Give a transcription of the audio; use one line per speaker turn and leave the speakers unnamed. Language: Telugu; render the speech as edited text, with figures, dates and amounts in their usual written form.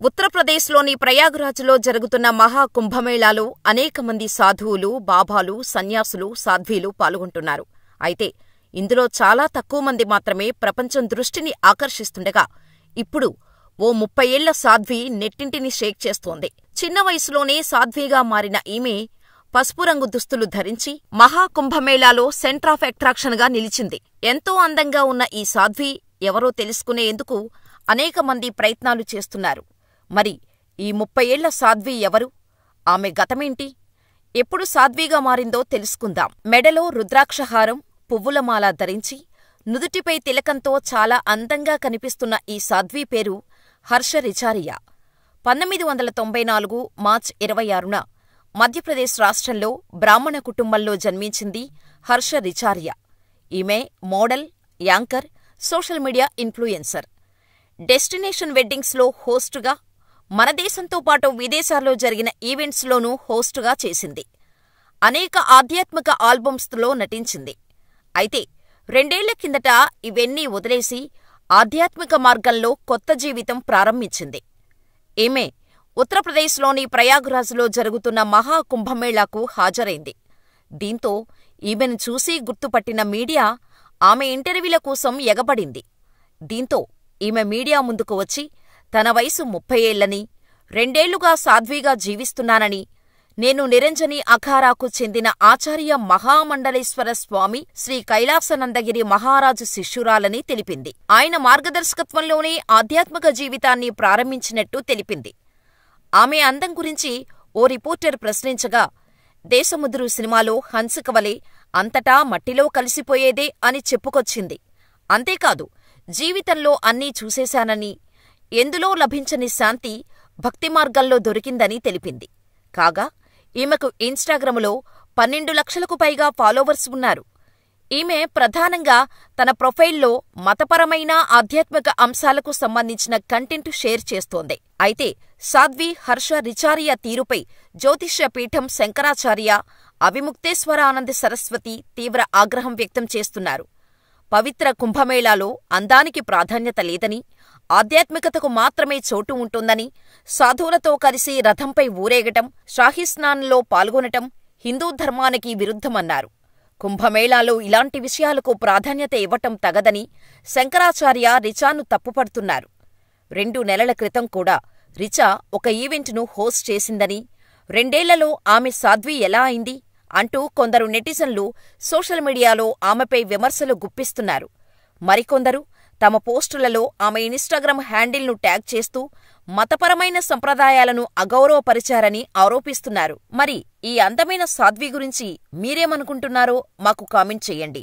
ఉత్తరప్రదేశ్లోని ప్రయాగ్రాజ్లో జరుగుతున్న మహాకుంభమేళాలో అనేక మంది సాధువులు, బాబాలు, సన్యాసులు, సాధ్వీలు పాల్గొంటున్నారు. అయితే ఇందులో చాలా తక్కువ మంది మాత్రమే ప్రపంచం దృష్టిని ఆకర్షిస్తుండగా ఇప్పుడు ఓ 30 ఏళ్ల సాధ్వి నెట్టింటిని షేక్ చేస్తోంది. చిన్న వయసులోనే సాధ్వీగా మారిన ఈమె పసుపు రంగు దుస్తులు ధరించి మహాకుంభమేళాలో సెంటర్ ఆఫ్ అట్రాక్షన్గా నిలిచింది. ఎంతో అందంగా ఉన్న ఈ సాధ్వి ఎవరో తెలుసుకునేందుకు అనేక మంది ప్రయత్నాలు చేస్తున్నారు. మరి ఈ 30 ఏళ్ల సాధ్వి ఎవరు? ఆమె గతమేంటి? ఎప్పుడు సాధ్విగా మారిందో తెలుసుకుందాం. మెడలో రుద్రాక్షహారం, పువ్వులమాల ధరించి నుదుటిపై తిలకంతో చాలా అందంగా కనిపిస్తున్న ఈ సాధ్వి పేరు హర్ష రిచారియా. 1994 మార్చి 26న మధ్యప్రదేశ్ రాష్ట్రంలో బ్రాహ్మణ కుటుంబంలో జన్మించింది హర్ష రిచారియా. ఈమె model, anchor, social media influencer. Destination వెడ్డింగ్స్లో హోస్టుగా, మన దేశంతో పాటు విదేశాల్లో జరిగిన ఈవెంట్స్లోనూ హోస్టుగా చేసింది. అనేక ఆధ్యాత్మిక ఆల్బమ్స్లో నటించింది. అయితే 2 ఏళ్ల కిందట ఇవన్నీ వదిలేసి ఆధ్యాత్మిక మార్గంలో కొత్త జీవితం ప్రారంభించింది. ఈమె ఉత్తరప్రదేశ్లోని ప్రయాగ్రాజ్లో జరుగుతున్న మహాకుంభమేళాకు హాజరైంది. దీంతో ఈమెను చూసి గుర్తుపట్టిన మీడియా ఆమె ఇంటర్వ్యూల కోసం ఎగబడింది. దీంతో ఈమె మీడియా ముందుకు వచ్చి తన వయసు 30 ఏళ్లని, 2 ఏళ్లుగా సాధ్విగా జీవిస్తున్నానని, నేను నిరంజని అఖారాకు చెందిన ఆచార్య మహామండలేశ్వర స్వామి శ్రీ కైలాసనందగిరి మహారాజు శిష్యురాలని తెలిపింది. ఆయన మార్గదర్శకత్వంలోనే ఆధ్యాత్మిక జీవితాన్ని ప్రారంభించినట్టు తెలిపింది. ఆమె అందం గురించి ఓ రిపోర్టర్ ప్రశ్నించగా, దేశముదురు సినిమాలో హన్సిక వలె అంతటా మట్టిలో కలిసిపోయేదే అని చెప్పుకొచ్చింది. అంతేకాదు, జీవితంలో అన్నీ చూసేశానని, ఎందులో లభించని శాంతి భక్తి మార్గంలో దొరికిందని తెలిపింది. కాగా ఈమెకు ఇన్స్టాగ్రాములో 12 లక్షలకు పైగా ఫాలోవర్స్ ఉన్నారు. ఈమె ప్రధానంగా తన ప్రొఫైల్లో మతపరమైన, ఆధ్యాత్మిక అంశాలకు సంబంధించిన కంటెంట్ షేర్ చేస్తోంది. అయితే సాధ్వి హర్ష రిచారియా తీరుపై జ్యోతిష్య పీఠం శంకరాచార్య, అవిముక్తేశ్వరానంద సరస్వతి తీవ్ర ఆగ్రహం వ్యక్తం చేస్తున్నారు. పవిత్ర కుంభమేళాలో అందానికి ప్రాధాన్యత లేదని, ఆధ్యాత్మికతకు మాత్రమే చోటు ఉంటుందని, సాధువులతో కలిసి రథంపై ఊరేగటం, షాహీస్నాన్లో పాల్గొనటం హిందూ ధర్మానికి విరుద్ధమన్నారు. కుంభమేళాలో ఇలాంటి విషయాలకు ప్రాధాన్యత ఇవ్వటం తగదని శంకరాచార్య రిచాను తప్పుపడుతున్నారు. 2 నెలల క్రితం కూడా రిచా ఒక ఈవెంట్ను హోస్ట్ చేసిందని, 2 ఏళ్లలో ఆమె సాధ్వి ఎలా అయింది అంటూ కొందరు నెటిజన్లు సోషల్ మీడియాలో ఆమెపై విమర్శలు గుప్పిస్తున్నారు. మరికొందరు తమ పోస్టులలో ఆమె ఇన్స్టాగ్రామ్ హ్యాండిల్ను ట్యాగ్ చేస్తూ మతపరమైన సంప్రదాయాలను అగౌరవపరిచారని ఆరోపిస్తున్నారు. మరి ఈ అందమైన సాధ్వి గురించి మీరేమనుకుంటున్నారో మాకు కామెంట్ చేయండి.